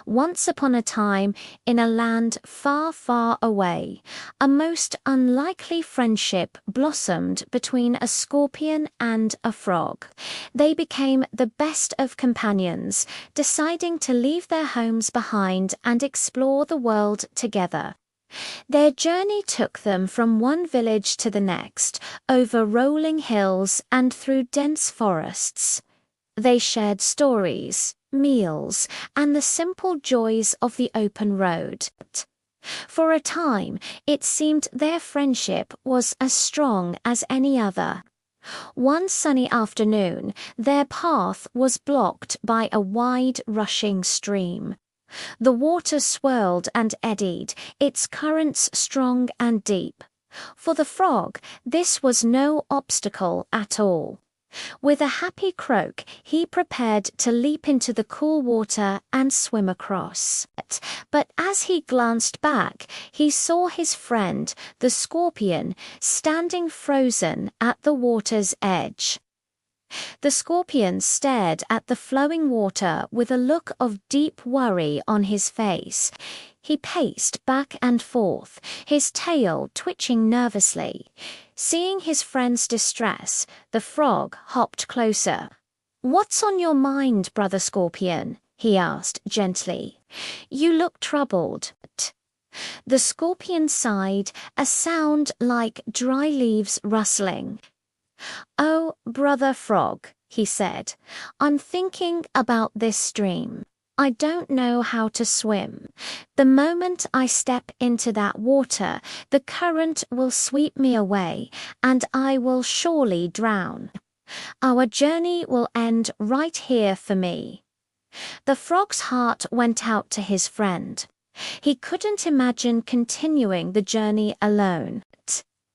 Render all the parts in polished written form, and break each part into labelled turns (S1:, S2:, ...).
S1: Once upon a time, in a land far, far away, a most unlikely friendship blossomed between a scorpion and a frog. They became the best of companions, deciding to leave their homes behind and explore the world together. Their journey took them from one village to the next, over rolling hills and through dense forests. They shared stories, meals, and the simple joys of the open road. For a time, it seemed their friendship was as strong as any other. One sunny afternoon, their path was blocked by a wide, rushing stream. The water swirled and eddied, its currents strong and deep. For the frog, this was no obstacle at all. With a happy croak, he prepared to leap into the cool water and swim across. But as he glanced back, he saw his friend, the scorpion, standing frozen at the water's edge. The scorpion stared at the flowing water with a look of deep worry on his face. He paced back and forth, his tail twitching nervously. Seeing his friend's distress, the frog hopped closer. "What's on your mind, Brother Scorpion?" he asked gently. "You look troubled." The scorpion sighed, a sound like dry leaves rustling. "Oh, Brother Frog," he said, "I'm thinking about this stream. I don't know how to swim. The moment I step into that water, the current will sweep me away, and I will surely drown. Our journey will end right here for me." The frog's heart went out to his friend. He couldn't imagine continuing the journey alone.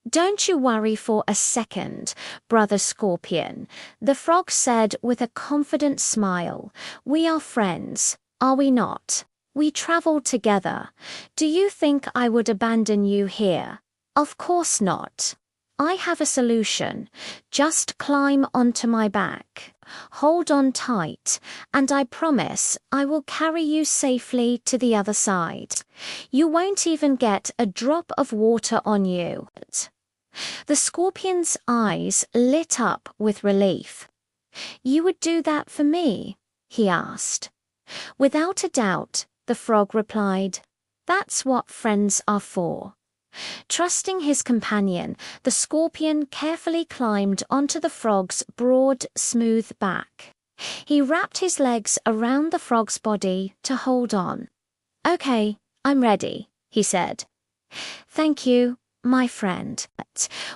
S1: "Don't you worry for a second, Brother Scorpion," the frog said with a confident smile. "We are friends, are we not? We travel together. Do you think I would abandon you here? Of course not. I have a solution. Just climb onto my back. Hold on tight, and I promise I will carry you safely to the other side. You won't even get a drop of water on you." The scorpion's eyes lit up with relief. "You would do that for me?" he asked. "Without a doubt," the frog replied. "That's what friends are for." Trusting his companion, the scorpion carefully climbed onto the frog's broad, smooth back. He wrapped his legs around the frog's body to hold on. "Okay, I'm ready," he said. "Thank you, my friend."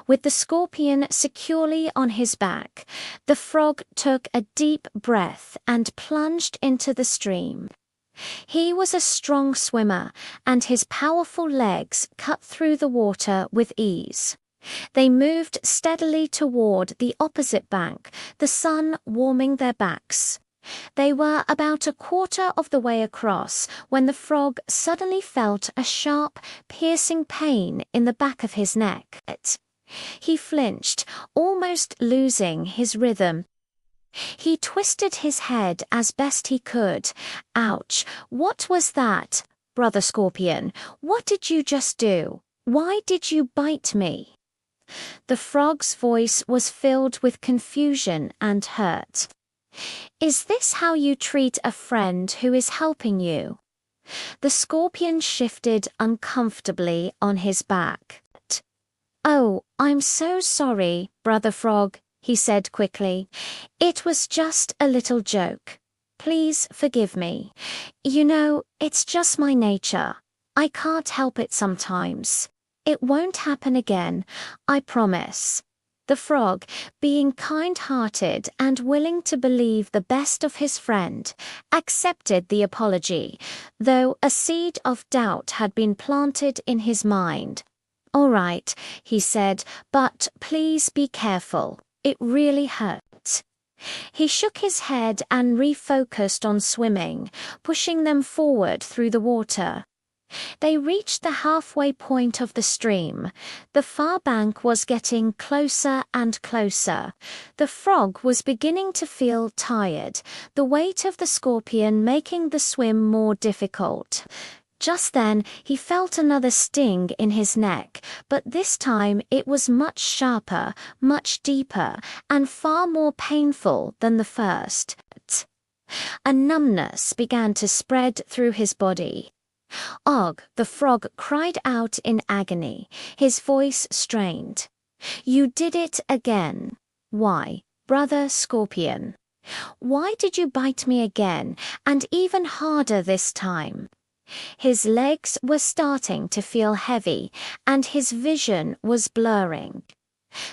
S1: With the scorpion securely on his back, the frog took a deep breath and plunged into the stream. He was a strong swimmer, and his powerful legs cut through the water with ease. They moved steadily toward the opposite bank, the sun warming their backs. They were about a quarter of the way across when the frog suddenly felt a sharp, piercing pain in the back of his neck. He flinched, almost losing his rhythm. He twisted his head as best he could. "Ouch! What was that? Brother Scorpion, what did you just do? Why did you bite me?" The frog's voice was filled with confusion and hurt. "Is this how you treat a friend who is helping you?" The scorpion shifted uncomfortably on his back. "Oh, I'm so sorry, Brother Frog," he said quickly. "It was just a little joke. Please forgive me. You know, it's just my nature. I can't help it sometimes. It won't happen again, I promise." The frog, being kind-hearted and willing to believe the best of his friend, accepted the apology, though a seed of doubt had been planted in his mind. "All right," he said, "but please be careful. It really hurts." He shook his head and refocused on swimming, pushing them forward through the water. They reached the halfway point of the stream. The far bank was getting closer and closer. The frog was beginning to feel tired, the weight of the scorpion making the swim more difficult. Just then he felt another sting in his neck, but this time it was much sharper, much deeper, and far more painful than the first. A numbness began to spread through his body. Og, the frog, cried out in agony, his voice strained. "You did it again. Why, brother Scorpion? Why did you bite me again, and even harder this time?" His legs were starting to feel heavy, and his vision was blurring.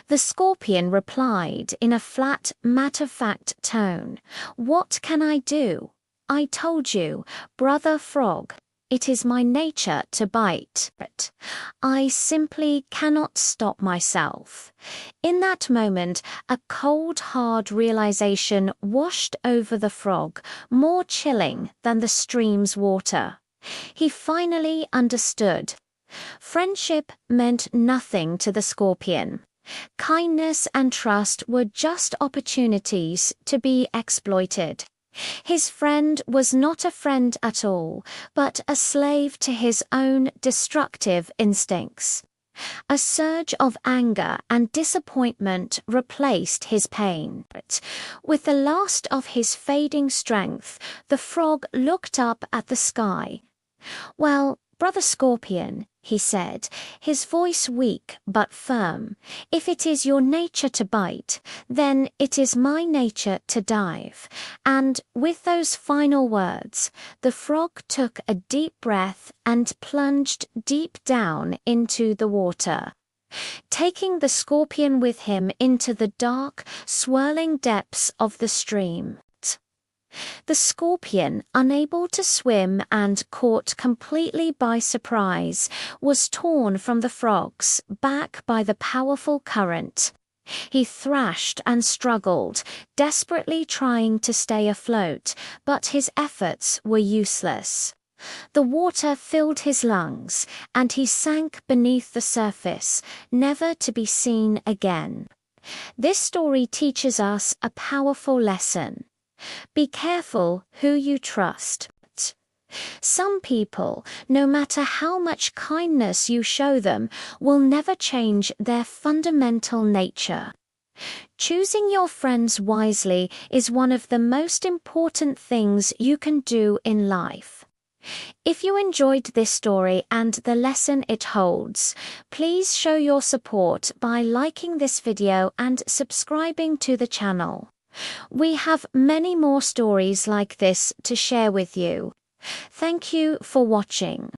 S1: The scorpion replied in a flat, matter-of-fact tone, "What can I do? I told you, brother frog, it is my nature to bite. I simply cannot stop myself." In that moment, a cold, hard realization washed over the frog, more chilling than the stream's water. He finally understood. Friendship meant nothing to the scorpion. Kindness and trust were just opportunities to be exploited. His friend was not a friend at all, but a slave to his own destructive instincts. A surge of anger and disappointment replaced his pain. With the last of his fading strength, the frog looked up at the sky. "Well, brother Scorpion," he said, his voice weak but firm, "if it is your nature to bite, then it is my nature to dive." And with those final words, the frog took a deep breath and plunged deep down into the water, taking the scorpion with him into the dark, swirling depths of the stream. The scorpion, unable to swim and caught completely by surprise, was torn from the frogs back by the powerful current. He thrashed and struggled, desperately trying to stay afloat, but his efforts were useless. The water filled his lungs, and he sank beneath the surface, never to be seen again. This story teaches us a powerful lesson. Be careful who you trust. Some people, no matter how much kindness you show them, will never change their fundamental nature. Choosing your friends wisely is one of the most important things you can do in life. If you enjoyed this story and the lesson it holds, please show your support by liking this video and subscribing to the channel. We have many more stories like this to share with you. Thank you for watching.